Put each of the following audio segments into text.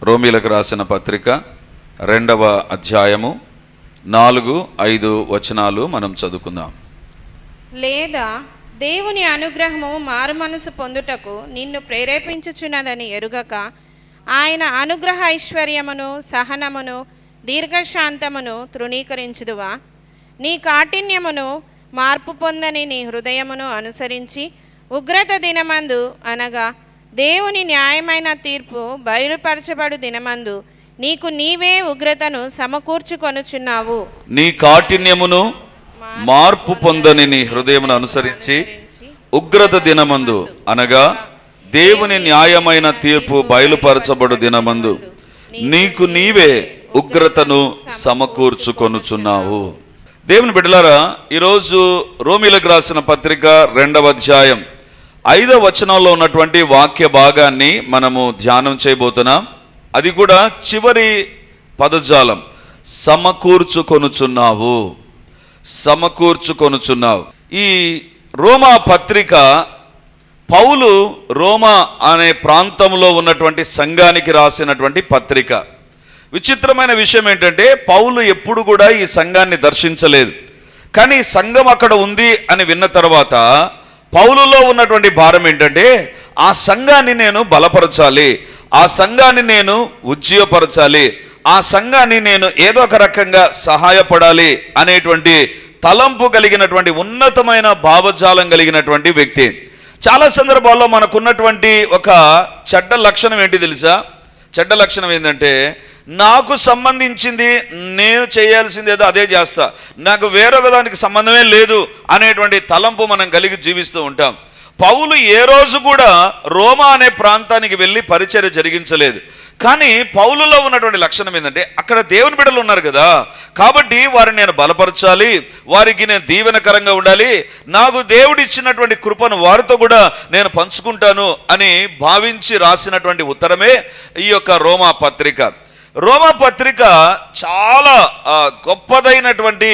రోమీలకు రాసిన పత్రిక 2వ అధ్యాయము 4-5 వచనాలు మనం చదువుకుందాం. లేదా దేవుని అనుగ్రహము మారు మనసు పొందుటకు నిన్ను ప్రేరేపించుచున్నదని ఎరుగక ఆయన అనుగ్రహ ఐశ్వర్యమును సహనమును దీర్ఘశాంతమును తృణీకరించుదువా? నీ కాఠిన్యమును మార్పు పొందని నీ హృదయమును అనుసరించి ఉగ్రత దినమందు అనగా దేవుని న్యాయమైన తీర్పు బయలుపరచబడు దినమందు నీకు నీవే ఉగ్రతను సమకూర్చుకొనుచున్నావు. నీ కాఠిన్యమును మార్పు పొందని నీ హృదయమును అనుసరించి ఉగ్రత దినమందు అనగా దేవుని న్యాయమైన తీర్పు బయలుపరచబడు దినమందు నీకు నీవే ఉగ్రతను సమకూర్చుకొనుచున్నావు. దేవుని బిడ్డలారా, ఈరోజు రోమీలకు రాసిన పత్రిక 2వ అధ్యాయం 5వ వచనంలో ఉన్నటువంటి వాక్య భాగాన్ని మనము ధ్యానం చేయబోతున్నాం. అది కూడా చివరి పదజాలం, సమకూర్చుకొనుచున్నావు. సమకూర్చుకొనుచున్నావు. ఈ రోమా పత్రిక పౌలు రోమా అనే ప్రాంతంలో ఉన్నటువంటి సంఘానికి రాసినటువంటి పత్రిక. విచిత్రమైన విషయం ఏంటంటే, పౌలు ఎప్పుడు కూడా ఈ సంఘాన్ని దర్శించలేదు. కానీ సంఘం అక్కడ ఉంది అని విన్న తర్వాత పౌలులో ఉన్నటువంటి భారం ఏంటంటే, ఆ సంఘాన్ని నేను బలపరచాలి, ఆ సంఘాన్ని నేను ఉజ్జీవపరచాలి, ఆ సంఘాన్ని నేను ఏదో ఒక రకంగా సహాయపడాలి అనేటువంటి తలంపు కలిగినటువంటి ఉన్నతమైన భావజాలం కలిగినటువంటి వ్యక్తి. చాలా సందర్భాల్లో మనకున్నటువంటి ఒక చెడ్డ లక్షణం ఏంటి తెలుసా? చెడ్డ లక్షణం ఏంటంటే, నాకు సంబంధించింది నేను చేయాల్సింది ఏదో అదే చేస్తా, నాకు వేరొక దానికి సంబంధమే లేదు అనేటువంటి తలంపు మనం కలిగి జీవిస్తూ ఉంటాం. పౌలు ఏ రోజు కూడా రోమా అనే ప్రాంతానికి వెళ్ళి పరిచర్య జరిగించలేదు. కానీ పౌలులో ఉన్నటువంటి లక్షణం ఏంటంటే, అక్కడ దేవుని బిడ్డలు ఉన్నారు కదా, కాబట్టి వారిని నేను బలపరచాలి, వారికి నేను దీవెనకరంగా ఉండాలి, నాకు దేవుడు ఇచ్చినటువంటి కృపను వారితో కూడా నేను పంచుకుంటాను అని భావించి రాసినటువంటి ఉత్తరమే ఈ యొక్క రోమా పత్రిక. రోమా పత్రిక చాలా గొప్పదైనటువంటి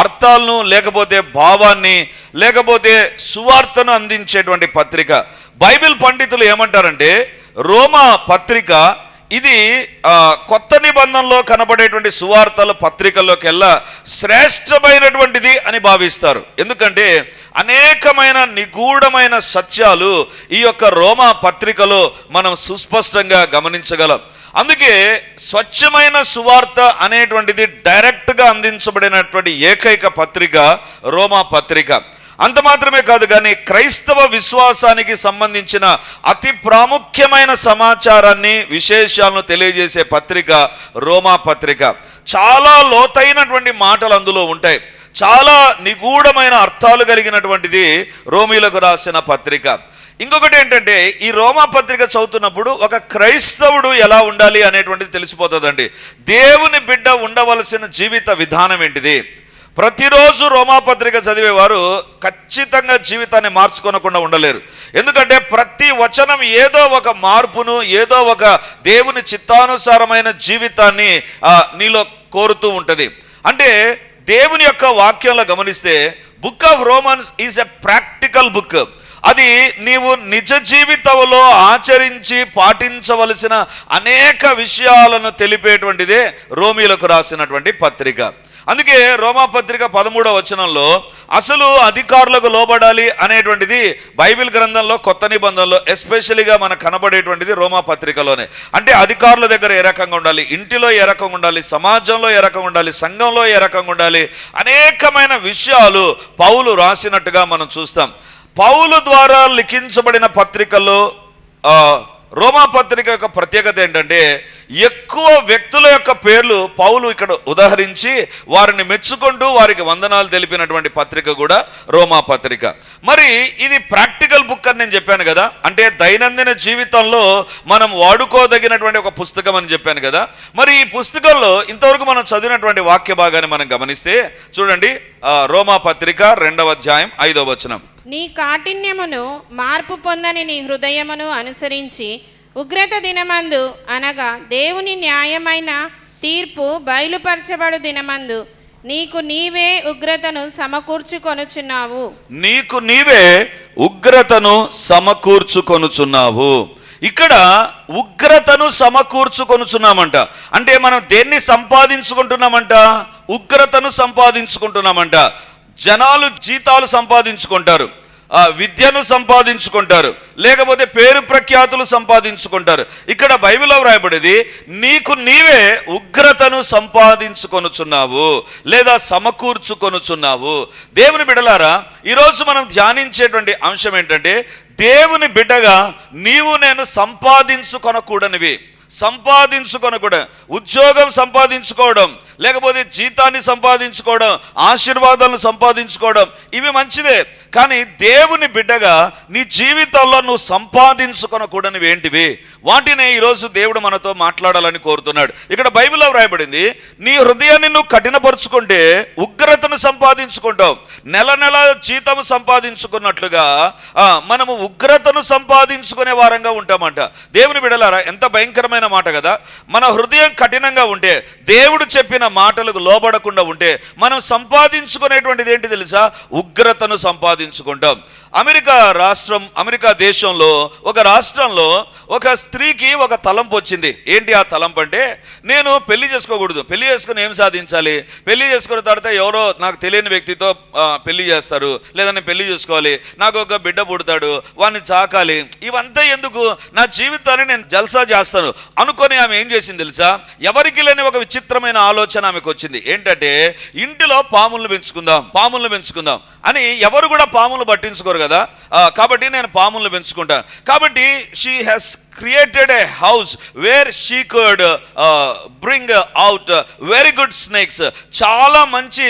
అర్థాలను, లేకపోతే భావాన్ని, లేకపోతే సువార్తను అందించేటువంటి పత్రిక. బైబిల్ పండితులు ఏమంటారంటే, రోమా పత్రిక ఇది కొత్త నిబంధనలో కనబడేటువంటి సువార్తల పత్రికల్లోకెల్లా శ్రేష్టమైనటువంటిది అని భావిస్తారు. ఎందుకంటే అనేకమైన నిగూఢమైన సత్యాలు ఈ యొక్క రోమా పత్రికలో మనం సుస్పష్టంగా గమనించగలం. అందుకే స్వచ్ఛమైన సువార్త అనేటువంటిది డైరెక్ట్గా అందించబడినటువంటి ఏకైక పత్రిక రోమా పత్రిక. అంత మాత్రమే కాదు, కానీ క్రైస్తవ విశ్వాసానికి సంబంధించిన అతి ప్రాముఖ్యమైన సమాచారాన్ని, విశేషాలను తెలియజేసే పత్రిక రోమా పత్రిక. చాలా లోతైనటువంటి మాటలు అందులో ఉంటాయి. చాలా నిగూఢమైన అర్థాలు కలిగినటువంటిది రోమీలకు రాసిన పత్రిక. ఇంకొకటి ఏంటంటే, ఈ రోమా పత్రిక చదువుతున్నప్పుడు ఒక క్రైస్తవుడు ఎలా ఉండాలి అనేటువంటిది తెలిసిపోతుందండి. దేవుని బిడ్డ ఉండవలసిన జీవిత విధానం ఏంటిది? ప్రతిరోజు రోమా పత్రిక చదివేవారు ఖచ్చితంగా జీవితాన్ని మార్చుకోనకుండా ఉండలేరు. ఎందుకంటే ప్రతి వచనం ఏదో ఒక మార్పును, ఏదో ఒక దేవుని చిత్తానుసారమైన జీవితాన్ని నీలో కోరుతూ ఉంటుంది. అంటే దేవుని యొక్క వాక్యంలో గమనిస్తే book of Romans is a practical book. అది నీవు నిజ జీవితంలో ఆచరించి పాటించవలసిన అనేక విషయాలను తెలిపేటువంటిదే రోమీలకు రాసినటువంటి పత్రిక. అందుకే రోమా పత్రిక 13వ వచనంలో అసలు అధికారులకు లోబడాలి అనేటువంటిది బైబిల్ గ్రంథంలో కొత్త నిబంధనలో ఎస్పెషలీగా మనకు కనబడేటువంటిది రోమా పత్రికలోనే. అంటే అధికారుల దగ్గర ఏ రకంగా ఉండాలి, ఇంటిలో ఏ రకంగా ఉండాలి, సమాజంలో ఏ రకంగా ఉండాలి, సంఘంలో ఏ రకంగా ఉండాలి, అనేకమైన విషయాలు పౌలు రాసినట్టుగా మనం చూస్తాం. పౌలు ద్వారా లిఖించబడిన పత్రికల్లో రోమా పత్రిక యొక్క ప్రత్యేకత ఏంటంటే, ఎక్కువ వ్యక్తుల యొక్క పేర్లు పౌలు ఇక్కడ ఉదాహరించి వారిని మెచ్చుకుంటూ వారికి వందనాలు తెలిపినటువంటి పత్రిక కూడా రోమా పత్రిక. మరి ఇది ప్రాక్టికల్ బుక్ అని నేను చెప్పాను కదా, అంటే దైనందిన జీవితంలో మనం వాడుకోదగినటువంటి ఒక పుస్తకం అని చెప్పాను కదా. మరి ఈ పుస్తకంలో ఇంతవరకు మనం చదివినటువంటి వాక్య భాగాన్ని మనం గమనిస్తే చూడండి, రోమా పత్రిక 2వ అధ్యాయం 5వ వచనం. నీ కాఠిన్యమును మార్పు పొందని నీ హృదయమును అనుసరించి ఉగ్రత దినమందు అనగా దేవుని న్యాయమైన తీర్పు బయలుపరచబడు దినమందు నీకు నీవే ఉగ్రతను సమకూర్చుకొనుచున్నావు. నీకు నీవే ఉగ్రతను సమకూర్చుకొనుచున్నావు. ఇక్కడ ఉగ్రతను సమకూర్చుకొనుచున్నామంట. అంటే మనం దేన్ని సంపాదించుకుంటున్నామంట? ఉగ్రతను సంపాదించుకుంటున్నామంట. జనాలు జీతాలు సంపాదించుకుంటారు, విద్యను సంపాదించుకుంటారు, లేకపోతే పేరు ప్రఖ్యాతులు సంపాదించుకుంటారు. ఇక్కడ బైబిల్లో వ్రాయబడేది నీకు నీవే ఉగ్రతను సంపాదించుకొనుచున్నావు లేదా సమకూర్చుకొనుచున్నావు. దేవుని బిడ్డలారా, ఈరోజు మనం ధ్యానించేటువంటి అంశం ఏంటంటే, దేవుని బిడ్డగా నీవు నేను సంపాదించుకొనకూడనివి. సంపాదించుకొనకూడదు. ఉద్యోగం సంపాదించుకోవడం, లేకపోతే జీతాన్ని సంపాదించుకోవడం, ఆశీర్వాదాలను సంపాదించుకోవడం, ఇవి మంచిదే. కానీ దేవుని బిడ్డగా నీ జీవితంలో నువ్వు సంపాదించుకొనకూడనివి ఏంటివి? వాటినే ఈరోజు దేవుడు మనతో మాట్లాడాలని కోరుతున్నాడు. ఇక్కడ బైబిల్లో వ్రాయబడింది, నీ హృదయాన్ని నువ్వు కఠినపరుచుకుంటే ఉగ్రతను సంపాదించుకుంటావు. నెల నెల జీతము సంపాదించుకున్నట్లుగా మనము ఉగ్రతను సంపాదించుకునే వారంగా ఉంటామంట. దేవుని బిడ్డలారా, ఎంత భయంకరమైన మాట కదా! మన హృదయం కఠినంగా ఉంటే, దేవుడు చెప్పిన మాటలకు లోబడకుండా ఉంటే, మనం సంపాదించుకునేటువంటిది ఏంటి తెలుసా? ఉగ్రతను సంపాదించుకుంటాం. అమెరికా దేశంలో ఒక రాష్ట్రంలో ఒక స్త్రీకి ఒక తలంపు వచ్చింది. ఏంటి ఆ తలంపు అంటే, నేను పెళ్లి చేసుకోకూడదు, పెళ్లి చేసుకుని ఏం సాధించాలి, పెళ్లి చేసుకున్న తర్వాత ఎవరో నాకు తెలియని వ్యక్తితో పెళ్లి చేస్తారు, లేదా నేను పెళ్లి చేసుకోవాలి, నాకు ఒక బిడ్డ పుడతాడు, వాడిని చాకాలి, ఇవంతా ఎందుకు, నా జీవితాన్ని నేను జల్సా చేస్తాను అనుకొని ఆమె ఏం చేసింది తెలుసా? ఎవరికి లేని ఒక విచిత్రమైన ఆలోచన ఆమెకు వచ్చింది. ఏంటంటే, ఇంటిలో పాములను పెంచుకుందాం అని. ఎవరు కూడా పాములు పట్టించుకోరు కదా, కాబట్టి నేను పాములను పెంచుకుంటాను. కాబట్టి she has created a house where she could bring out very good snakes. చాలా మంచి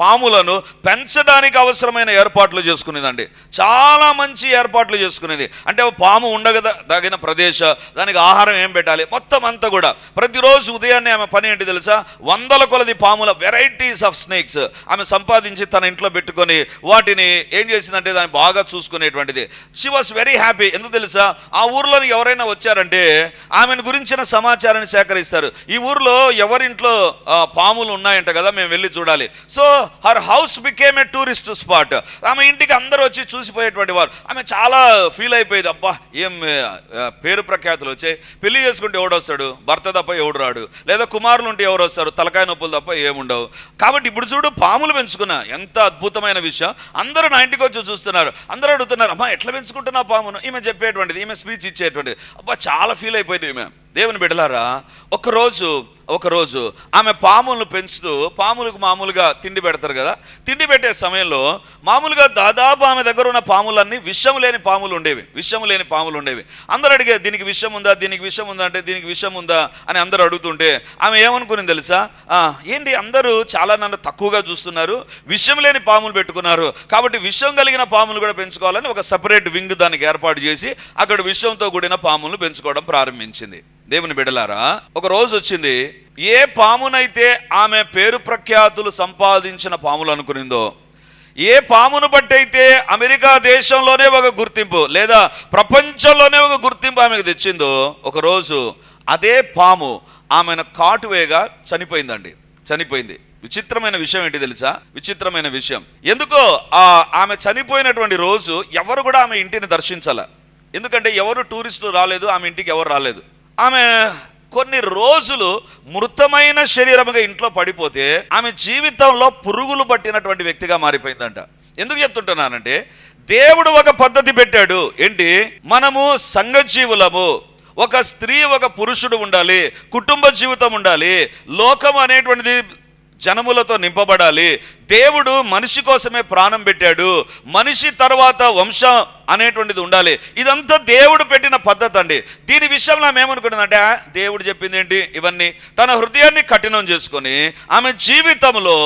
పాములను పెంచడానికి అవసరమైన ఏర్పాట్లు చేసుకునేదండి. చాలా మంచి ఏర్పాట్లు చేసుకునేది. అంటే పాము ఉండగదగిన ప్రదేశం, దానికి ఆహారం ఏం పెట్టాలి, మొత్తం అంతా కూడా. ప్రతిరోజు ఉదయాన్నే ఆమె పని ఏంటి తెలుసా? వందల కొలది పాముల, వెరైటీస్ ఆఫ్ స్నేక్స్ ఆమె సంపాదించి తన ఇంట్లో పెట్టుకొని వాటిని ఏం చేసిందంటే దాన్ని బాగా చూసుకునేటువంటిది. She was very happy. ఎందుకు తెలుసా? ఆ ఊర్లోని ఎవరైనా వచ్చారంటే ఆమెను గురించిన సమాచారాన్ని సేకరిస్తారు. ఈ ఊర్లో ఎవరింట్లో పాములు ఉన్నాయంట కదా, మేము వెళ్ళి చూడాలి. So her house became a tourist spot. ఆమె ఇంటికి అందరూ వచ్చి చూసిపోయేటువంటి వారు. ఆమె చాలా ఫీల్ అయిపోయేది. అబ్బా, ఏం పేరు ప్రఖ్యాతులు వచ్చాయి, పెళ్లి చేసుకుంటే ఎవడు వస్తాడు, భర్త తప్ప ఎవడు రాడు, లేదా కుమారులు ఉంటే ఎవరు వస్తారు, తలకాయ నొప్పులు తప్ప ఏముండవు. కాబట్టి ఇప్పుడు చూడు, పాములు పెంచుకున్నా, ఎంత అద్భుతమైన విషయం. అందరూ నా ఇంటికి వచ్చి చూస్తున్నారు, అందరూ అడుగుతున్నారు, అమ్మా ఎట్లా పెంచుకుంటున్నా పామును? ఈమె చెప్పేటువంటిది, ఈమె స్పీచ్ ఇచ్చేటువంటిది. అబ్బా, చాలా ఫీల్ అయిపోయింది ఈమె. దేవుని బిడ్డలారా, ఒకరోజు ఆమె పాములను పెంచుతూ, పాములకు మామూలుగా తిండి పెడతారు కదా, తిండి పెట్టే సమయంలో మామూలుగా దాదాపు ఆమె దగ్గర ఉన్న పాములన్నీ విషం లేని పాములు ఉండేవి. అందరూ అడిగే, దీనికి విషం ఉందా, దీనికి విషం ఉందా అంటే, దీనికి విషం ఉందా అని అందరూ అడుగుతుంటే ఆమె ఏమనుకుని తెలుసా? ఏంటి అందరూ చాలా నన్ను తక్కువగా చూస్తున్నారు, విషం లేని పాములు పెట్టుకున్నారు, కాబట్టి విషం కలిగిన పాములు కూడా పెంచుకోవాలని ఒక సపరేట్ వింగ్ దానికి ఏర్పాటు చేసి అక్కడ విషంతో కూడిన పాములను పెంచుకోవడం ప్రారంభించింది. దేవుని బిడ్డలారా, ఒక రోజు వచ్చింది, ఏ పామునైతే ఆమె పేరు ప్రఖ్యాతులు సంపాదించిన పాములు అనుకునిందో, ఏ పామును బట్టి అయితే అమెరికా దేశంలోనే ఒక గుర్తింపు లేదా ప్రపంచంలోనే ఒక గుర్తింపు ఆమెకు తెచ్చిందో, ఒకరోజు అదే పాము ఆమెను కాటువేగా చనిపోయింది. విచిత్రమైన విషయం ఏంటి తెలుసా? విచిత్రమైన విషయం ఎందుకో ఆమె చనిపోయినటువంటి రోజు ఎవరు కూడా ఆమె ఇంటిని దర్శించాల. ఎందుకంటే ఎవరు టూరిస్టులు రాలేదు, ఆమె ఇంటికి ఎవరు రాలేదు. ఆమె కొన్ని రోజులు మృతమైన శరీరముగా ఇంట్లో పడిపోతే ఆమె జీవితంలో పురుగులు పట్టినటువంటి వ్యక్తిగా మారిపోయిందంట. ఎందుకు చెప్తుంటున్నానంటే, దేవుడు ఒక పద్ధతి పెట్టాడు. ఏంటి? మనము సంఘజీవులము. ఒక స్త్రీ, ఒక పురుషుడు ఉండాలి, కుటుంబ జీవితం ఉండాలి, లోకం అనేటువంటిది జనములతో నింపబడాలి. దేవుడు మనిషి కోసమే ప్రాణం పెట్టాడు, మనిషి తర్వాత వంశం అనేటువంటిది ఉండాలి. ఇదంతా దేవుడు పెట్టిన పద్ధతి అండి. దీని విషయంలో ఆమె ఏమనుకున్నదంటే, దేవుడు చెప్పింది ఏంటి? ఇవన్నీ తన హృదయాన్ని కఠినం చేసుకొని ఆమె జీవితంలో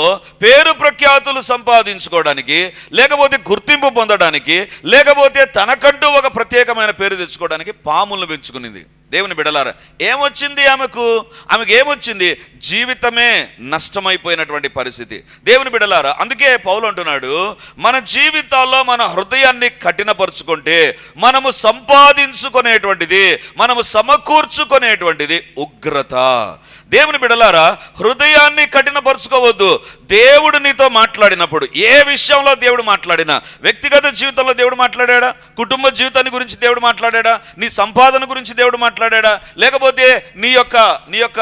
పేరు ప్రఖ్యాతులు సంపాదించుకోవడానికి, లేకపోతే గుర్తింపు పొందడానికి, లేకపోతే తనకంటూ ఒక ప్రత్యేకమైన పేరు తెచ్చుకోవడానికి పాములను పెంచుకునింది. దేవుని బిడ్డలారా, ఏమొచ్చింది ఆమెకు ఏమొచ్చింది? జీవితమే నష్టమైపోయినటువంటి పరిస్థితి. దేవుని బిడ్డలారా, అందుకే పౌలు అంటున్నాడు, మన జీవితాల్లో మన హృదయాన్ని కఠినపరుచుకుంటే మనము సంపాదించుకునేటువంటిది, మనము సమకూర్చుకునేటువంటిది ఉగ్రత. దేవుని బిడ్డలారా, హృదయాన్ని కఠినపరుచుకోవద్దు. దేవుడు నీతో మాట్లాడినప్పుడు, ఏ విషయంలో దేవుడు మాట్లాడినా, వ్యక్తిగత జీవితంలో దేవుడు మాట్లాడా, కుటుంబ జీవితాన్ని గురించి దేవుడు మాట్లాడా, నీ సంపాదన గురించి దేవుడు మాట్లాడా, లేకపోతే నీ యొక్క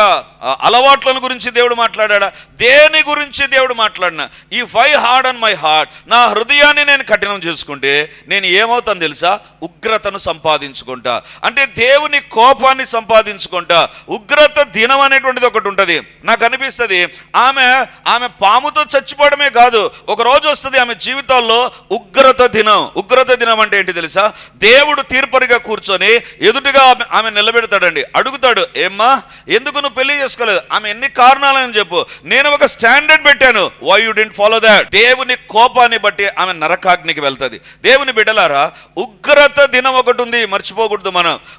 అలవాట్లను గురించి దేవుడు మాట్లాడా, దేని గురించి దేవుడు మాట్లాడినా, ఈ ఫై హార్డ్ ఆన్ మై హార్ట్, నా హృదయాన్ని నేను కఠినం చేసుకుంటే నేను ఏమవుతాను తెలుసా? ఉగ్రతను సంపాదించుకుంటా. అంటే దేవుని కోపాన్ని సంపాదించుకుంటా. ఉగ్రత దినం అనేటువంటిది ఒకటి ఉంటుంది. నాకు అనిపిస్తుంది ఆమె పాముతో చచ్చిపోవడమే కాదు, ఒక రోజు వస్తుంది ఆమె జీవితాల్లో ఉగ్రత దినం. ఉగ్రత దినం అంటే ఏంటి తెలుసా? దేవుడు తీర్పరిగా కూర్చొని ఎదుటిగా ఆమె నిలబెడతాడండి. అడుగుతాడు, ఏమ్మా ఎందుకు నువ్వు పెళ్లి చేసుకోలేదు? ఆమె ఎన్ని కారణాలని చెప్పు, నేను ఒక స్టాండర్డ్ పెట్టాను, why you didn't follow that. దేవుని కోపాన్ని బట్టి ఆమె నరకాగ్నికి వెళ్తుంది. దేవుని బిడ్డలారా, ఉగ్రత దినం ఒకటి ఉంది, మర్చిపోకూడదు.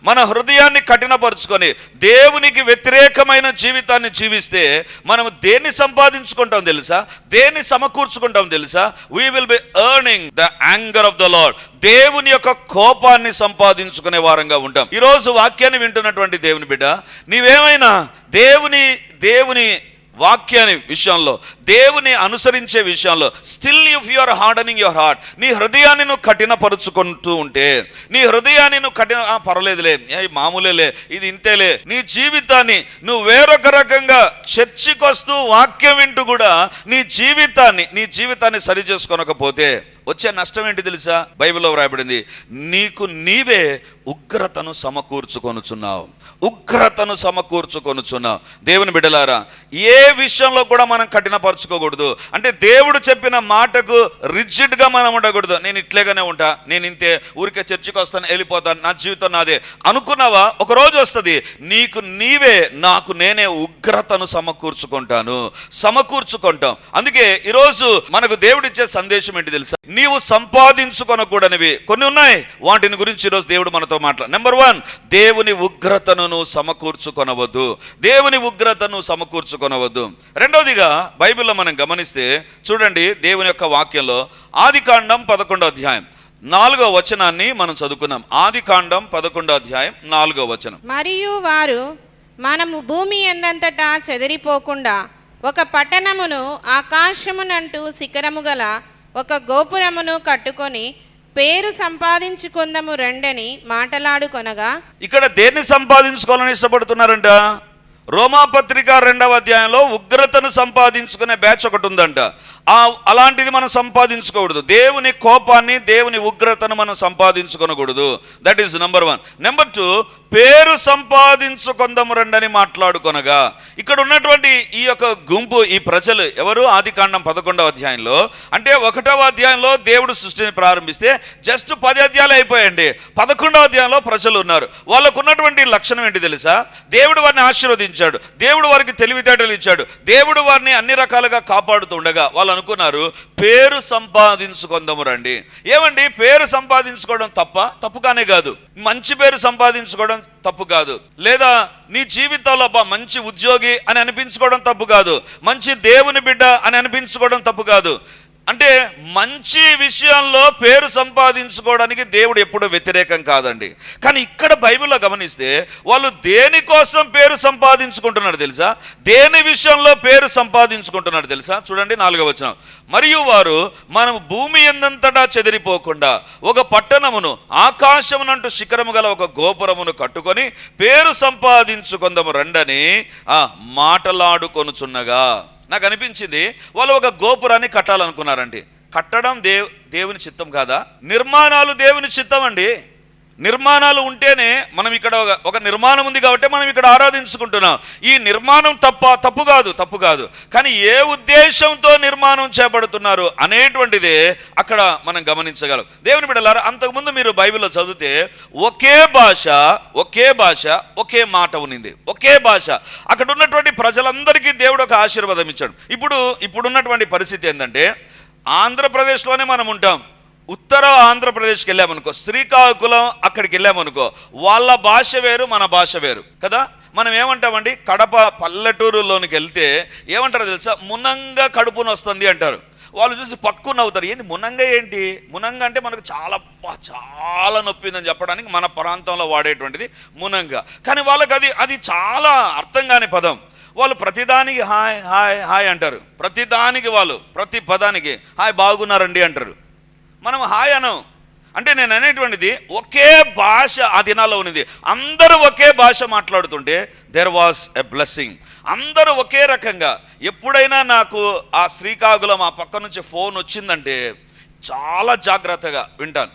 మన హృదయాన్ని కఠినపరుచుకొని దేవునికి వ్యతిరేకమైన జీవితాన్ని జీవిస్తే మనం దేన్ని సంపాదించుకుంటాం తెలుసా? దేన్ని సమకూర్చుకుంటాం తెలుసా? we will be earning the anger of the Lord. దేవుని యొక్క కోపాన్ని సంపాదించుకునే వారంగా ఉంటాం. ఈరోజు వాక్యాన్ని వింటున్నటువంటి దేవుని బిడ్డ, నీవేమైనా దేవుని వాక్యాన్ని విషయంలో, దేవుని అనుసరించే విషయంలో still if you are hardening your heart, నీ హృదయాన్ని నువ్వు కఠినపరుచుకుంటూ ఉంటే, నీ హృదయాన్ని నువ్వు పర్వాలేదులే, మామూలేలే, ఇది ఇంతేలే, నీ జీవితాన్ని నువ్వు వేరొక రకంగా చర్చికి వస్తూ వాక్యం వింటూ కూడా నీ జీవితాన్ని సరి చేసుకోనకపోతే వచ్చే నష్టం ఏంటి తెలుసా? బైబిల్లో వ్రాయబడింది, నీకు నీవే ఉగ్రతను సమకూర్చుకొనుచున్నావు. దేవుని బిడ్డలారా, ఏ విషయంలో కూడా మనం కఠినపరచుకోకూడదు. అంటే దేవుడు చెప్పిన మాటకు రిజిడ్గా మనం ఉండకూడదు. నేను ఇట్లేగానే ఉంటా, నేను ఇంతే, ఊరికే చర్చికి వస్తాను, వెళ్ళిపోతాను, నా జీవితం నాదే అనుకున్నావా? ఒక రోజు వస్తుంది, నీకు నీవే, నాకు నేనే ఉగ్రతను సమకూర్చుకుంటాం. అందుకే ఈరోజు మనకు దేవుడిచ్చే సందేశం ఏంటి తెలుసా? నీవు సంపాదించుకొనకూడనివి కొన్ని ఉన్నాయి, వాటిని గురించి ఈరోజు దేవుడు మనతో మాట్లాడు. నెంబర్ 1, దేవుని ఉగ్రతను సమకూర్చుకొనవద్దు. రెండవదిగా బైబిల్లో మనం గమనిస్తే చూడండి, దేవుని యొక్క వాక్యంలో ఆదికాండం 11వ అధ్యాయం 4వ వచనాన్ని మనం చదువుకున్నాం. ఆదికాండం 11వ అధ్యాయం 4వ వచనం. మరియు వారు మనము భూమి ఎందంతటా చెదిరిపోకుండా ఒక పట్టణమును ఆకాశమునంటూ శిఖరము గల ఒక గోపురమును కట్టుకొని పేరు సంపాదించుకుందాము రండని మాటలాడుకొనగా. ఇక్కడ దేన్ని సంపాదించుకోవాలని ఇష్టపడుతున్నారంట? రోమాపత్రిక 2వ అధ్యాయంలో ఉగ్రతను సంపాదించుకునే బ్యాచ్ ఒకటి ఉందంట. అలాంటిది మనం సంపాదించుకోకూడదు. దేవుని కోపాన్ని, దేవుని ఉగ్రతను మనం సంపాదించుకోకూడదు. That is number 1. నెంబర్ 2, పేరు సంపాదించుకొందము రండని మాట్లాడుకొనగా. ఇక్కడ ఉన్నటువంటి ఈ యొక్క గుంపు, ఈ ప్రజలు ఎవరు? ఆదికాండం 11వ అధ్యాయంలో, అంటే 1వ అధ్యాయంలో దేవుడు సృష్టిని ప్రారంభిస్తే జస్ట్ 10 అధ్యాయాలు అయిపోయాయండి. 11వ అధ్యాయంలో ప్రజలు ఉన్నారు. వాళ్ళకు ఉన్నటువంటి లక్షణం ఏంటి తెలుసా? దేవుడు వారిని ఆశీర్వదించాడు, దేవుడు వారికి తెలివితేటలు ఇచ్చాడు, దేవుడు వారిని అన్ని రకాలుగా కాపాడుతుండగా వాళ్ళు అనుకున్నారు, పేరు సంపాదించుకొందము రండి. ఏమండి, పేరు సంపాదించుకోవడం తప్పుగానే కాదు. మంచి పేరు సంపాదించుకోవడం తప్పు కాదు. లేదా నీ జీవితంలో మంచి ఉద్యోగి అని అనిపించుకోవడం తప్పు కాదు. మంచి దేవుని బిడ్డ అని అనిపించుకోవడం తప్పు కాదు. అంటే మంచి విషయంలో పేరు సంపాదించుకోవడానికి దేవుడు ఎప్పుడు వ్యతిరేకం కాదండి. కానీ ఇక్కడ బైబిల్లో గమనిస్తే వాళ్ళు దేనికోసం పేరు సంపాదించుకుంటున్నారు తెలుసా? దేని విషయంలో పేరు సంపాదించుకుంటున్నారు తెలుసా? చూడండి 4వ వచనం. మరియు వారు మనము భూమి ఎందంతటా చెదిరిపోకుండా ఒక పట్టణమును ఆకాశమునంటూ శిఖరము గల ఒక గోపురమును కట్టుకొని పేరు సంపాదించుకుందాము రండని మాటలాడుకొనుచున్నగా. నాకు అనిపించింది, వాళ్ళు ఒక గోపురాన్ని కట్టాలనుకున్నారండి. కట్టడం దేవుని చిత్తం కాదా? నిర్మాణాలు దేవుని చిత్తం అండి. నిర్మాణాలు ఉంటేనే మనం ఇక్కడ ఒక నిర్మాణం ఉంది కాబట్టి మనం ఇక్కడ ఆరాధించుకుంటున్నాం. ఈ నిర్మాణం తప్పు కాదు. కానీ ఏ ఉద్దేశంతో నిర్మాణం చేపడుతున్నారు అనేటువంటిదే అక్కడ మనం గమనించగలం. దేవుని బిడ్డలారా, అంతకుముందు మీరు బైబిల్లో చదివితే ఒకే భాష ఒకే మాట ఉన్నింది. ఒకే భాష. అక్కడ ఉన్నటువంటి ప్రజలందరికీ దేవుడు ఒక ఆశీర్వాదం ఇచ్చాడు. ఇప్పుడున్నటువంటి పరిస్థితి ఏంటంటే, ఆంధ్రప్రదేశ్లోనే మనం ఉంటాం. ఉత్తర ఆంధ్రప్రదేశ్కి వెళ్ళామనుకో, శ్రీకాకుళం అక్కడికి వెళ్ళామనుకో, వాళ్ళ భాష వేరు, మన భాష వేరు కదా. మనం ఏమంటామండి, కడప పల్లెటూరులోనికి వెళ్తే ఏమంటారో తెలుసా? మునంగా కడుపుని వస్తుంది అంటారు. వాళ్ళు చూసి పట్టుకుని అవుతారు. ఏంది మునంగ? ఏంటి మునంగ అంటే మనకు చాలా నొప్పిందని చెప్పడానికి మన ప్రాంతంలో వాడేటువంటిది మునంగ. కానీ వాళ్ళకి అది చాలా అర్థం కాని పదం. వాళ్ళు ప్రతిదానికి హాయ్ హాయ్ హాయ్ అంటారు. ప్రతిదానికి వాళ్ళు ప్రతి పదానికి హాయ్ బాగున్నారండి అంటారు. మనం హాయ్ అనం. అంటే నేను అనేటువంటిది ఒకే భాష ఆ దినాల్లో ఉన్నది. అందరూ ఒకే భాష మాట్లాడుతుంటే దేర్ వాజ్ ఎ బ్లెస్సింగ్. అందరూ ఒకే రకంగా. ఎప్పుడైనా నాకు ఆ శ్రీకాకుళం ఆ పక్క నుంచి ఫోన్ వచ్చిందంటే చాలా జాగ్రత్తగా వింటాను.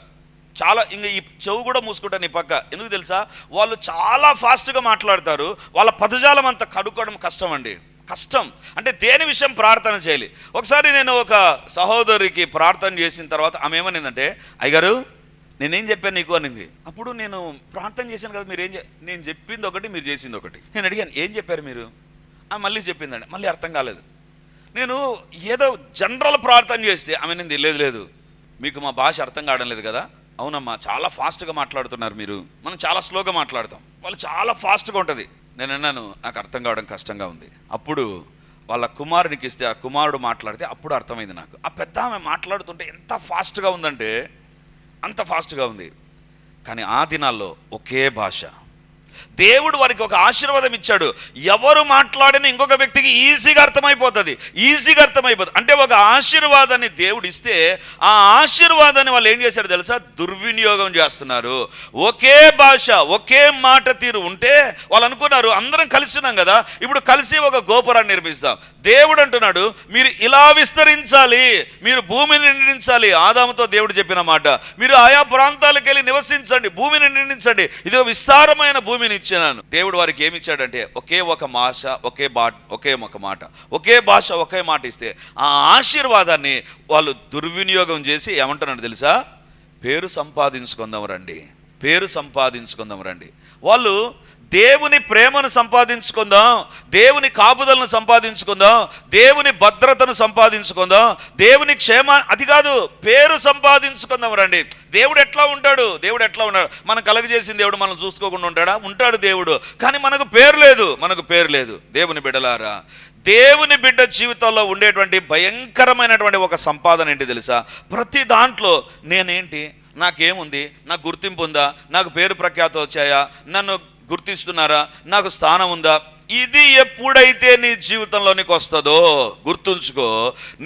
చాలా ఇంక ఈ చెవు కూడా మూసుకుంటాను ఈ పక్క. ఎందుకు తెలుసా? వాళ్ళు చాలా ఫాస్ట్గా మాట్లాడతారు. వాళ్ళ పదజాలం అంతా కనుక్కోవడం కష్టం అండి, కష్టం. అంటే దేని విషయం ప్రార్థన చేయాలి. ఒకసారి నేను ఒక సహోదరికి ప్రార్థన చేసిన తర్వాత ఆమె ఏమనిందంటే, అయ్యగారు నేనేం చెప్పాను నీకు అనింది. అప్పుడు నేను ప్రార్థన చేశాను కదా, నేను చెప్పింది ఒకటి మీరు చేసింది ఒకటి. నేను అడిగాను ఏం చెప్పారు మీరు? మళ్ళీ చెప్పిందండి. మళ్ళీ అర్థం కాలేదు. నేను ఏదో జనరల్ ప్రార్థన చేస్తే ఆమె నింది లేదు మీకు మా భాష అర్థం కావడం లేదు కదా. అవునమ్మా చాలా ఫాస్ట్గా మాట్లాడుతున్నారు మీరు, మనం చాలా స్లోగా మాట్లాడతాం, వాళ్ళు చాలా ఫాస్ట్గా ఉంటుంది. నేను అన్నాను నాకు అర్థం కావడం కష్టంగా ఉంది. అప్పుడు వాళ్ళ కుమారునికి ఇస్తే ఆ కుమారుడు మాట్లాడితే అప్పుడు అర్థమైంది నాకు. ఆ పెద్ద ఆమె మాట్లాడుతుంటే ఎంత ఫాస్ట్గా ఉందంటే అంత ఫాస్ట్గా ఉంది. కానీ ఆ దినాల్లో ఒకే భాష. దేవుడు వారికి ఒక ఆశీర్వాదం ఇచ్చాడు. ఎవరు మాట్లాడినా ఇంకొక వ్యక్తికి ఈజీగా అర్థమైపోతుంది. అంటే ఒక ఆశీర్వాదాన్ని దేవుడు ఇస్తే ఆ ఆశీర్వాదాన్ని వాళ్ళు ఏం చేశారు తెలుసా? దుర్వినియోగం చేస్తున్నారు. ఒకే భాష ఒకే మాట తీరు ఉంటే వాళ్ళు అనుకున్నారు అందరం కలిసి ఉన్నాం కదా, ఇప్పుడు కలిసి ఒక గోపురాన్ని నిర్మిస్తాం. దేవుడు అంటున్నాడు మీరు ఇలా విస్తరించాలి, మీరు భూమిని నిండించాలి. ఆదాముతో దేవుడు చెప్పిన మాట, మీరు ఆయా ప్రాంతాలకు వెళ్ళి నివసించండి, భూమిని నిండించండి, ఇది విస్తారమైన భూమిని ఇచ్చినాను. దేవుడు వారికి ఏమి ఇచ్చాడంటే ఒకే ఒక భాష ఒకే భాష ఒకే మాట ఇస్తే ఆ ఆశీర్వాదాన్ని వాళ్ళు దుర్వినియోగం చేసి ఏమంటున్నాడు తెలుసా? పేరు సంపాదించుకుందాం రండి. వాళ్ళు దేవుని ప్రేమను సంపాదించుకుందాం, దేవుని కాపుదలను సంపాదించుకుందాం, దేవుని భద్రతను సంపాదించుకుందాం, దేవుని అది కాదు, పేరు సంపాదించుకుందాం రండి. దేవుడు ఎట్లా ఉంటాడు? మనం కలగజేసిన దేవుడు మనం చూసుకోకుండా ఉంటాడా? ఉంటాడు దేవుడు. కానీ మనకు పేరు లేదు. దేవుని బిడ్డలారా, దేవుని బిడ్డ జీవితంలో ఉండేటువంటి భయంకరమైనటువంటి ఒక సంపాదన ఏంటి తెలుసా? ప్రతి దాంట్లో నేనేంటి, నాకేముంది, నాకు గుర్తింపు ఉందా, నాకు పేరు ప్రఖ్యాత వచ్చాయా, నన్ను గుర్తిస్తున్నారా, నాకు స్థానం ఉందా, ఇది ఎప్పుడైతే నీ జీవితంలోనికి వస్తుందో గుర్తుంచుకో,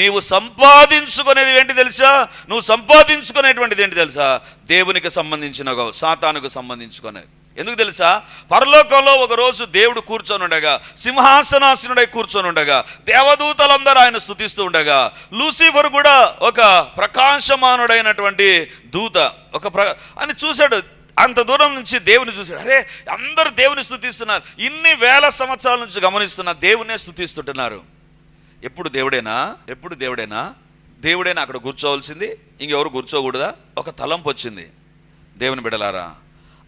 నీవు సంపాదించుకునేది ఏంటి తెలుసా? నువ్వు సంపాదించుకునేటువంటిది ఏంటి తెలుసా? దేవునికి సంబంధించిన సాతానుకు సంబంధించుకునేది. ఎందుకు తెలుసా? పరలోకంలో ఒక రోజు దేవుడు కూర్చొని ఉండగా, సింహాసనాసనుడై కూర్చొని ఉండగా, దేవదూతలందరూ ఆయన స్తుతిస్తూ ఉండగా, లూసిఫర్ కూడా ఒక ప్రకాశమానుడైనటువంటి దూత అని చూశాడు. అంత దూరం నుంచి దేవుని చూశాడు. అరే అందరూ దేవుని స్తుతిస్తున్నారు, ఇన్ని వేల సంవత్సరాల నుంచి గమనిస్తున్నారు, దేవునే స్తుతిస్తుంటున్నారు. ఎప్పుడు దేవుడేనా అక్కడ కూర్చోవలసింది, ఇంకెవరు కూర్చోకూడదా? ఒక తలంపు వచ్చింది. దేవుని బిడ్డలారా,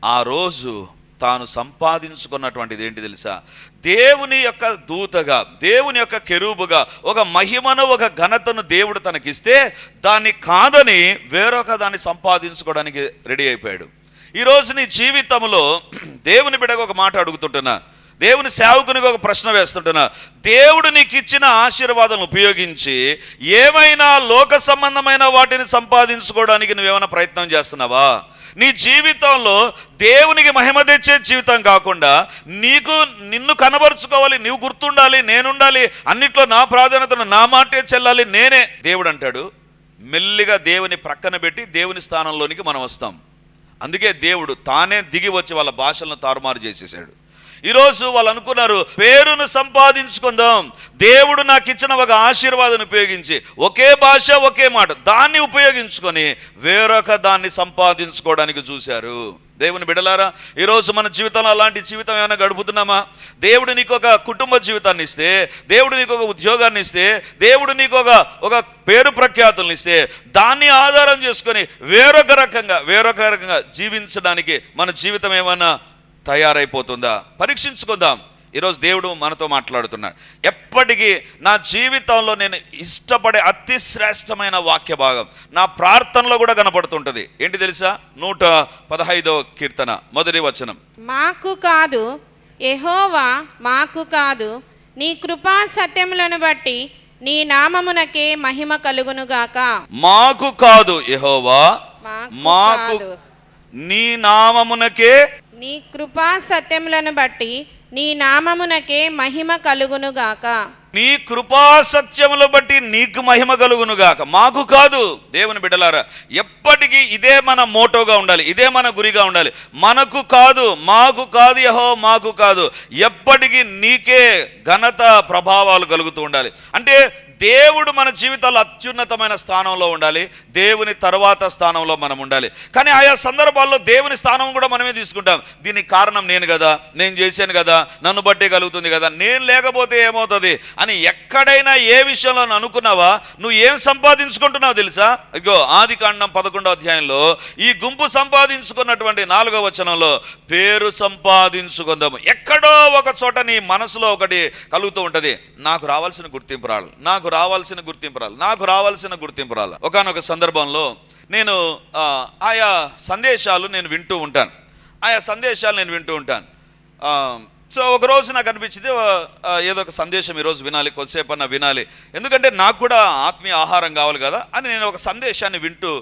ఆ రోజు తాను సంపాదించుకున్నటువంటిది ఏంటి తెలుసా? దేవుని యొక్క దూతగా, దేవుని యొక్క కెరూబుగా ఒక మహిమను ఒక ఘనతను దేవుడు తనకిస్తే దాన్ని కాదని వేరొక దాన్ని సంపాదించుకోవడానికి రెడీ అయిపోయాడు. ఈరోజు నీ జీవితంలో దేవుని బిడ్డగా ఒక మాట అడుగుతుంటున్నా, దేవుని సేవకునిగా ఒక ప్రశ్న వేస్తుంటున్నా, దేవుడు నీకు ఇచ్చిన ఆశీర్వాదం ఉపయోగించి ఏమైనా లోక సంబంధమైన వాటిని సంపాదించుకోవడానికి నువ్వేమైనా ప్రయత్నం చేస్తున్నావా? నీ జీవితంలో దేవునికి మహిమ తెచ్చే జీవితం కాకుండా నిన్ను కనబరుచుకోవాలి, నీవు గుర్తుండాలి, నేనుండాలి, అన్నిట్లో నా ప్రాధాన్యతను నా మాటే చెల్లాలి, నేనే. దేవుడు అంటాడు మెల్లిగా దేవుని ప్రక్కన పెట్టి దేవుని స్థానంలోనికి మనం వస్తాం. అందుకే దేవుడు తానే దిగి వచ్చి వాళ్ళ భాషలను తారుమారు చేసేసాడు. ఈరోజు వాళ్ళు అనుకున్నారు పేరును సంపాదించుకుందాం, దేవుడు నాకు ఇచ్చిన ఒక ఆశీర్వాదాన్ని ఉపయోగించి ఒకే భాష ఒకే మాట దాన్ని ఉపయోగించుకొని వేరొక దాన్ని సంపాదించుకోవడానికి చూశారు. దేవుని బిడ్డలారా, ఈరోజు మన జీవితంలో అలాంటి జీవితం ఏమైనా గడుపుతున్నామా? దేవుడు నీకు ఒక కుటుంబ జీవితాన్ని ఇస్తే, దేవుడు నీకు ఒక ఉద్యోగాన్ని ఇస్తే, దేవుడు నీకు ఒక పేరు ప్రఖ్యాతులను ఇస్తే దాన్ని ఆధారం చేసుకొని వేరొక రకంగా జీవించడానికి మన జీవితం ఏమైనా తయారైపోతుందా? పరీక్షించుకుందాం. ఈరోజు దేవుడు మనతో మాట్లాడుతున్నాడు. ఎప్పటికీ నా జీవితంలో నేను ఇష్టపడే అతి శ్రేష్టమైన వాక్య భాగం నా ప్రార్థనలో కూడా కనపడుతుంటుంది. ఏంటి తెలుసా? 115వ కీర్తన మొదటి వచనం. మాకు కాదు యెహోవా, మాకు కాదు, నీ కృపా సత్యములను బట్టి నీ నామమునకే మహిమ కలుగునుగాక. మాకు కాదు యెహోవా, మాకు నీ నామమునకే, నీ కృపా సత్యములను బట్టి నీ నామమునకే మహిమ కలుగునుగాక. నీ కృపా సత్యములు బట్టి నీకు మహిమ కలుగునుగాక, మాకు కాదు. దేవుని బిడ్డలారా, ఎప్పటికీ ఇదే మన మోటోగా ఉండాలి, ఇదే మన గురిగా ఉండాలి. మనకు కాదు, మాకు కాదు యెహోవా, మాకు కాదు, ఎప్పటికీ నీకే ఘనత ప్రభావాలు కలుగుతూ ఉండాలి. అంటే దేవుడు మన జీవితాల్లో అత్యున్నతమైన స్థానంలో ఉండాలి, దేవుని తర్వాత స్థానంలో మనం ఉండాలి. కానీ ఆయా సందర్భాల్లో దేవుని స్థానం కూడా మనమే తీసుకుంటాం. దీనికి కారణం నేను కదా, నేను చేశాను కదా, నన్ను బట్టే కలుగుతుంది కదా, నేను లేకపోతే ఏమవుతుంది అని ఎక్కడైనా ఏ విషయంలో అనుకున్నావా? నువ్వు ఏం సంపాదించుకుంటున్నావు తెలుసా? ఇదిగో ఆదికాండం 11వ అధ్యాయంలో ఈ గుంపు సంపాదించుకున్నటువంటి 4వ వచనంలో పేరు సంపాదించుకుందాము. ఎక్కడో ఒక చోట నీ మనసులో ఒకటి కలుగుతూ ఉంటుంది, నాకు రావాల్సిన గుర్తింపు రాలి, నాకు రావాల్సిన గుర్తింపు రాలి, నాకు రావాల్సిన గుర్తింపు రాలి. ఒకానొక సందర్భంలో నేను ఆయా సందేశాలు నేను వింటూ ఉంటాను. సో ఒకరోజు నాకు అనిపించింది ఏదో ఒక సందేశం ఈరోజు వినాలి, కొద్దిసేపు అన్న వినాలి, ఎందుకంటే నాకు కూడా ఆత్మీయ ఆహారం కావాలి కదా అని నేను ఒక సందేశాన్ని వింటూ,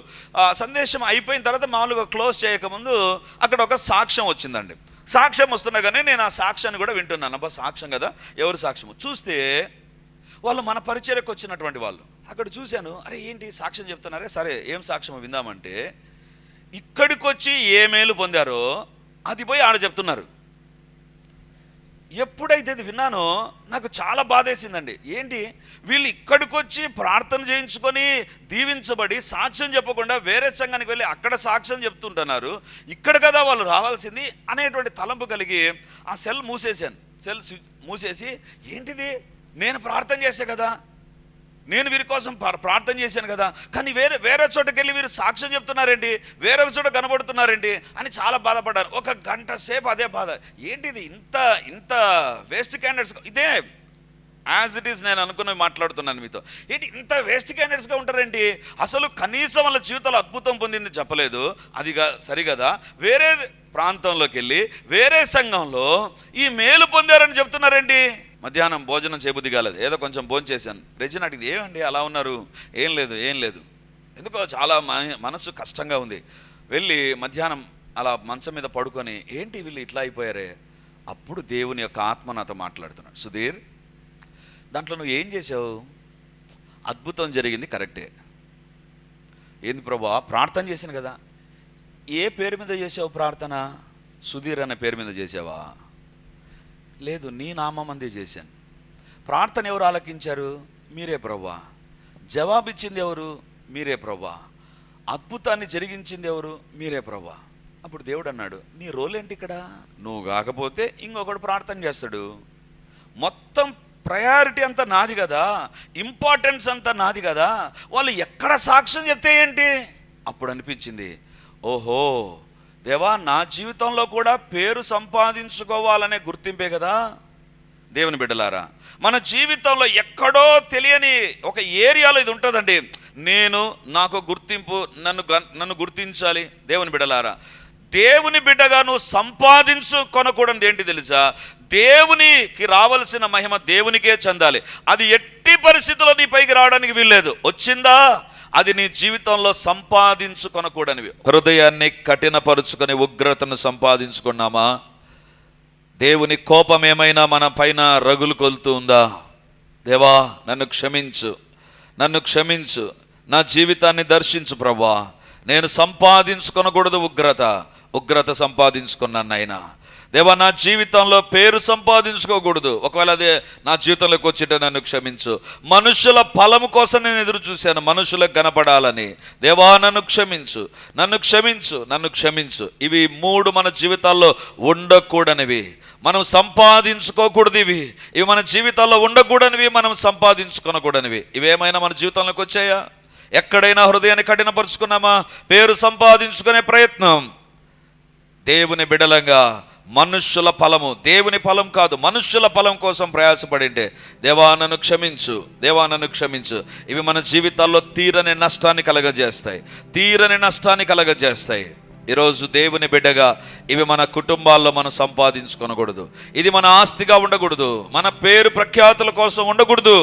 సందేశం అయిపోయిన తర్వాత మామూలుగా క్లోజ్ చేయకముందు అక్కడ ఒక సాక్ష్యం వచ్చిందండి. సాక్ష్యం వస్తున్నా కానీ నేను ఆ సాక్ష్యాన్ని కూడా వింటున్నాను. అబ్బా సాక్ష్యం కదా, ఎవరు సాక్ష్యం? చూస్తే వాళ్ళు మన పరిచర్యకు వచ్చినటువంటి వాళ్ళు. అక్కడ చూశాను, అరే ఏంటి సాక్ష్యం చెప్తున్నారే, సరే ఏం సాక్ష్యం విందామంటే, ఇక్కడికి వచ్చి ఏ మేలు పొందారో అది పోయి ఆడ చెప్తున్నారు. ఎప్పుడైతే ఇది విన్నానో నాకు చాలా బాధేసిందండి. ఏంటి వీళ్ళు ఇక్కడికి వచ్చి ప్రార్థన చేయించుకొని దీవించబడి సాక్ష్యం చెప్పకుండా వేరే సంఘానికి వెళ్ళి అక్కడ సాక్ష్యం చెప్తుంటున్నారు, ఇక్కడ కదా వాళ్ళు రావాల్సింది అనేటువంటి తలంపు కలిగి ఆ సెల్ మూసేసి ఏంటిది, నేను ప్రార్థన చేసే కదా, నేను వీరి కోసం ప్రార్థన చేశాను కదా, కానీ వేరే చోటకి వెళ్ళి వీరు సాక్ష్యం చెప్తున్నారేంటి, వేరొక చోట కనబడుతున్నారేంటి అని చాలా బాధపడ్డారు. 1 గంట సేపు అదే బాధ. ఏంటిది ఇంత వేస్ట్ క్యాండిడేట్స్, ఇదే యాజ్ ఇట్ ఈస్ నేను అనుకుని మాట్లాడుతున్నాను మీతో. ఏంటి ఇంత వేస్ట్ క్యాండిడేట్స్గా ఉంటారేంటి, అసలు కనీసం వాళ్ళ జీవితంలో అద్భుతం పొందింది చెప్పలేదు, అదిగా సరిగదా, వేరే ప్రాంతంలోకి వెళ్ళి వేరే సంఘంలో ఈ మేలు పొందారని చెప్తున్నారేంటి. మధ్యాహ్నం భోజనం చేయబుద్ధి కాలేదు, ఏదో కొంచెం భోజనం చేశాను. రెజినా అడిగింది, ఏమండి అలా ఉన్నారు? ఏం లేదు, ఎందుకో చాలా మనసు కష్టంగా ఉంది. వెళ్ళి మధ్యాహ్నం అలా మంచం మీద పడుకొని, ఏంటి వీళ్ళు ఇట్లా అయిపోయారే. అప్పుడు దేవుని యొక్క ఆత్మ నాతో మాట్లాడుతున్నాడు, సుధీర్ దాంట్లో నువ్వు ఏం చేసావు? అద్భుతం జరిగింది, కరెక్టే. ఏంది ప్రభువా? ప్రార్థన చేశాను కదా. ఏ పేరు మీద చేసావు ప్రార్థన? సుధీర్ అనే పేరు మీద చేసావా? లేదు, నీ నామం అందే చేశాను. ప్రార్థన ఎవరు ఆలకించారు? మీరే ప్రభువా. జవాబిచ్చింది ఎవరు? మీరే ప్రభువా. అద్భుతాన్ని జరిగించింది ఎవరు? మీరే ప్రభువా. అప్పుడు దేవుడు అన్నాడు, నీ రోల్ ఏంటి ఇక్కడ? నువ్వు కాకపోతే ఇంకొకడు ప్రార్థన చేస్తాడు. మొత్తం ప్రయారిటీ అంతా నాది కదా, ఇంపార్టెన్స్ అంతా నాది కదా, వాళ్ళు ఎక్కడ సాక్ష్యం చెప్తే ఏంటి? అప్పుడు అనిపించింది, ఓహో దేవా, నా జీవితంలో కూడా పేరు సంపాదించుకోవాలనే గుర్తింపే కదా. దేవుని బిడ్డలారా, మన జీవితంలో ఎక్కడో తెలియని ఒక ఏరియాలో ఇది ఉంటుందండి, నాకు గుర్తింపు, నన్ను గుర్తించాలి. దేవుని బిడ్డలారా, దేవుని బిడ్డగా నువ్వు సంపాదించుకొనకూడదు ఏంటి తెలుసా? దేవునికి రావాల్సిన మహిమ దేవునికే చెందాలి. అది ఎట్టి పరిస్థితుల్లో నీ పైకి రావడానికి వీల్లేదు. వచ్చిందా అది నీ జీవితంలో సంపాదించుకొనకూడనివి. హృదయాన్ని కఠినపరుచుకొని ఉగ్రతను సంపాదించుకున్నామా? దేవుని కోపం ఏమైనా మన పైన రగులు కొలుతూ ఉందా? దేవా నన్ను క్షమించు, నా జీవితాన్ని దర్శించు ప్రభువా. నేను సంపాదించుకొనకూడదు ఉగ్రత సంపాదించుకున్నాను నాయనా. దేవా నా జీవితంలో పేరు సంపాదించుకోకూడదు, ఒకవేళ అదే నా జీవితంలోకి వచ్చితే నన్ను క్షమించు. మనుషుల ఫలము కోసం నేను ఎదురు చూశాను, మనుషులకు కనపడాలని. దేవా నన్ను క్షమించు. ఇవి 3 మన జీవితాల్లో ఉండకూడనివి, మనం సంపాదించుకోకూడదు. ఇవి మన జీవితాల్లో ఉండకూడనివి, మనం సంపాదించుకోనకూడనివి. ఇవేమైనా మన జీవితంలోకి వచ్చాయా? ఎక్కడైనా హృదయాన్ని కఠినపరుచుకున్నామా? పేరు సంపాదించుకునే ప్రయత్నం. దేవుని బిడలంగా మనుష్యుల ఫలము, దేవుని ఫలం కాదు, మనుష్యుల ఫలం కోసం ప్రయాసపడింటే దేవా నన్ను క్షమించు. ఇవి మన జీవితాల్లో తీరని నష్టాన్ని కలగజేస్తాయి. ఈరోజు దేవుని బిడ్డగా ఇవి మన కుటుంబాల్లో మనం సంపాదించుకొనకూడదు. ఇది మన ఆస్తిగా ఉండకూడదు, మన పేరు ప్రఖ్యాతుల కోసం ఉండకూడదు.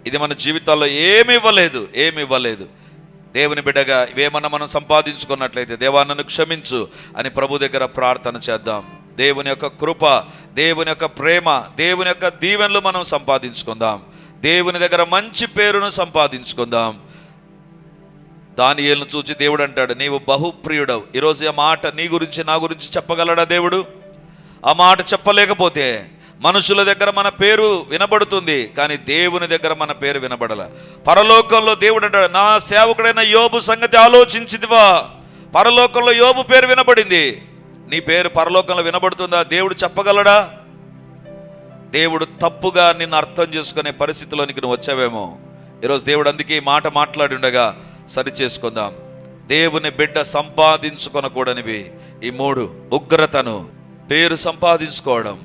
ఇది మన జీవితాల్లో ఏమి ఇవ్వలేదు. దేవుని బిడ్డగా ఇవేమన్నా మనం సంపాదించుకున్నట్లయితే దేవా నన్ను క్షమించు అని ప్రభు దగ్గర ప్రార్థన చేద్దాం. దేవుని యొక్క కృప, దేవుని యొక్క ప్రేమ, దేవుని యొక్క దీవెనలు మనం సంపాదించుకుందాం. దేవుని దగ్గర మంచి పేరును సంపాదించుకుందాం. దానియేలును చూచి దేవుడు అంటాడు, నీవు బహుప్రియుడవు. ఈరోజు ఆ మాట నీ గురించి, నా గురించి చెప్పగలడా దేవుడు? ఆ మాట చెప్పలేకపోతే మనుషుల దగ్గర మన పేరు వినబడుతుంది, కానీ దేవుని దగ్గర మన పేరు వినబడల. పరలోకంలో దేవుడు అంటాడు, నా సేవకుడైన యోబు సంగతి ఆలోచించితివా? పరలోకంలో యోబు పేరు వినబడింది. నీ పేరు పరలోకంలో వినబడుతుందా? దేవుడు చెప్పగలడా? దేవుడు తప్పుగా నిన్ను అర్థం చేసుకునే పరిస్థితిలోనికి నువ్వు వచ్చావేమో. ఈరోజు దేవుడు అందుకే ఈ మాట మాట్లాడి ఉండగా సరి చేసుకుందాం. దేవుని బిడ్డ సంపాదించుకొనకూడనివి ఈ 3: ఉగ్రతను, పేరు సంపాదించుకోవడం,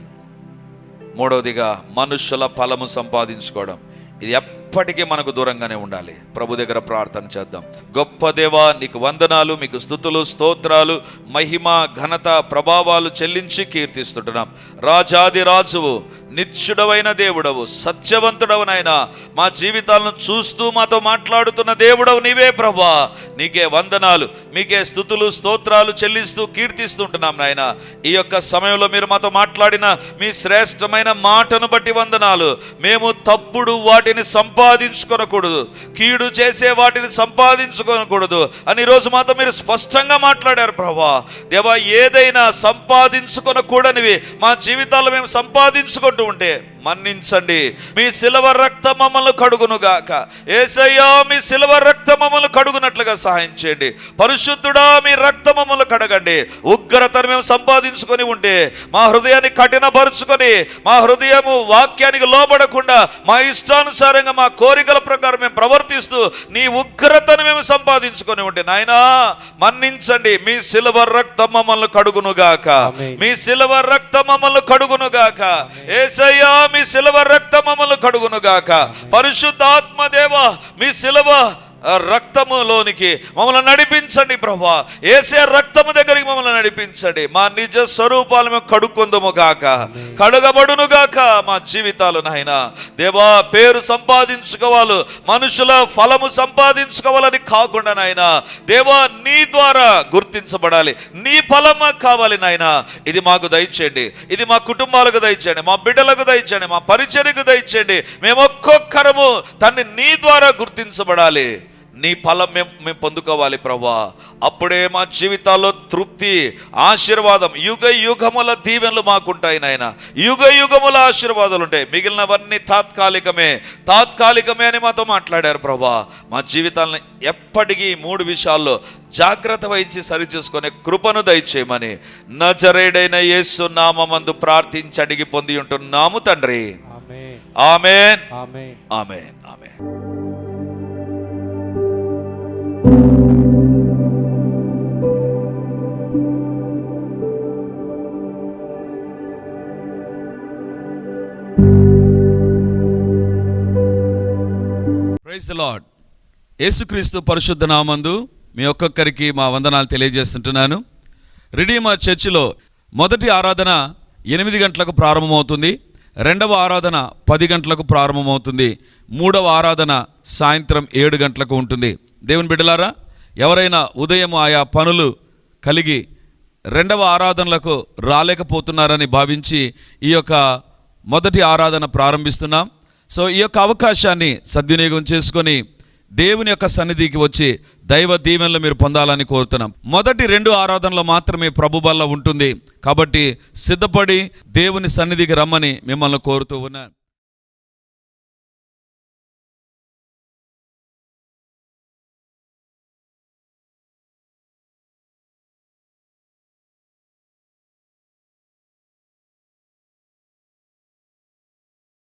మూడవదిగా మనుషుల ఫలము సంపాదించుకోవడం. ఇది ఎప్పటికీ మనకు దూరంగానే ఉండాలి. ప్రభు దగ్గర ప్రార్థన చేద్దాం. గొప్ప దేవా, నీకు వందనాలు, మీకు స్తుతులు, స్తోత్రాలు, మహిమ, ఘనత, ప్రభావాలు చెల్లించి కీర్తిస్తుంటున్నాం. రాజాది రాజువు, నిత్యుడవైన దేవుడవు, సత్యవంతుడవునైనా మా జీవితాలను చూస్తూ మాతో మాట్లాడుతున్న దేవుడవు నీవే ప్రభా. నీకే వందనాలు, మీకే స్తుతులు, స్తోత్రాలు చెల్లిస్తూ కీర్తిస్తుంటున్నాం నాయన. ఈ యొక్క సమయంలో మీరు మాతో మాట్లాడిన మీ శ్రేష్టమైన మాటను బట్టి వందనాలు. మేము తప్పుడు వాటిని సంపాదించుకొనకూడదు, కీడు చేసే వాటిని సంపాదించుకోనకూడదు అని ఈరోజు మాతో మీరు స్పష్టంగా మాట్లాడారు ప్రభా. దేవా, ఏదైనా సంపాదించుకొనకూడనివి మా జీవితాల్లో మేము సంపాదించుకుంటూ ఉంటే మన్నించండి. మీ శిలువ రక్తం మమ్మల్ని కడుగునుగాక. యేసయ్యా, మీ శిలువ రక్తం మమ్మల్ని కడుగునట్లుగా సహాయం చేయండి. పరిశుద్ధుడా, మీ రక్తం మమ్మల్ని కడగండి. ఉగ్రతను మేము సంపాదించుకొని ఉంటే మా హృదయాన్ని కఠినపరుచుకొని, మా హృదయము వాక్యానికి లోబడకుండా మా ఇష్టానుసారంగా మా కోరికల ప్రకారం మేము ప్రవర్తిస్తూ నీ ఉగ్రతను మేము సంపాదించుకొని ఉంటే నాయనా మన్నించండి. మీ శిలువ రక్తం మమ్మల్ని కడుగునుగాక. మీ శిలువ రక్తం మమ్మల్ని కడుగునుగాక. యేసయ్యా, మీ శిలువ రక్తం మమ్మల్ని కడుగునుగాక. పరిశుద్ధాత్మ దేవా, మీ శిలువ రక్తములోనికి మమ్మల్ని నడిపించండి ప్రభా. యేసే రక్తము దగ్గరికి మమ్మల్ని నడిపించండి. మా నిజ స్వరూపాలు మేము కడుక్కుందుము గాక, కడుగబడును గాక మా జీవితాలు నాయన. దేవా, పేరు సంపాదించుకోవాలి, మనుషుల ఫలము సంపాదించుకోవాలని కాకుండా నాయన, దేవా నీ ద్వారా గుర్తించబడాలి, నీ ఫలం కావాలి నాయన. ఇది మాకు దయచేయండి, ఇది మా కుటుంబాలకు దయచేయండి, మా బిడ్డలకు దయచేయండి, మా పరిచర్యకు దయచేయండి. మేము ఒక్కొక్కరము తండ్రి నీ ద్వారా గుర్తించబడాలి, నీ ఫలం మేము పొందుకోవాలి ప్రభా. అప్పుడే మా జీవితాల్లో తృప్తి, ఆశీర్వాదం, యుగ యుగముల దీవెనలు మాకుంటాయి నాయన. యుగ యుగముల ఆశీర్వాదాలు ఉంటాయి. మిగిలినవన్నీ తాత్కాలికమే అని మాతో మాట్లాడారు ప్రభా. మా జీవితాలను ఎప్పటికీ 3 విషయాల్లో జాగ్రత్త వహించి సరి చేసుకునే కృపను దయచేయమని నజరేయుడైన యేసు నామమందు ప్రార్థించి అడిగి పొంది ఉంటున్నాము తండ్రి. ఆమేన్, ఆమేన్, ఆమేన్, ఆమేన్. Praise the lord. యేసుక్రీస్తు పరిశుద్ధ నామందు మీ ఒక్కొక్కరికి మా వందనాలు తెలియజేస్తుంటున్నాను. రిడీమర్ చర్చిలో మొదటి ఆరాధన 8 గంటలకు ప్రారంభమవుతుంది, రెండవ ఆరాధన 10 గంటలకు ప్రారంభమవుతుంది, మూడవ ఆరాధన సాయంత్రం 7 గంటలకు ఉంటుంది. దేవుని బిడ్డలారా, ఎవరైనా ఉదయం ఆయా పనులు కలిగి రెండవ ఆరాధనలకు రాలేకపోతున్నారని భావించి ఈ యొక్క మొదటి ఆరాధన ప్రారంభిస్తున్నాం. సో ఈ యొక్క అవకాశాన్ని సద్వినియోగం చేసుకొని దేవుని యొక్క సన్నిధికి వచ్చి దైవ దీవెనలు మీరు పొందాలని కోరుతున్నాం. మొదటి 2 ఆరాధనలు మాత్రమే ప్రభు బల్ల ఉంటుంది. కాబట్టి సిద్ధపడి దేవుని సన్నిధికి రమ్మని మిమ్మల్ని కోరుతూ ఉన్నాను.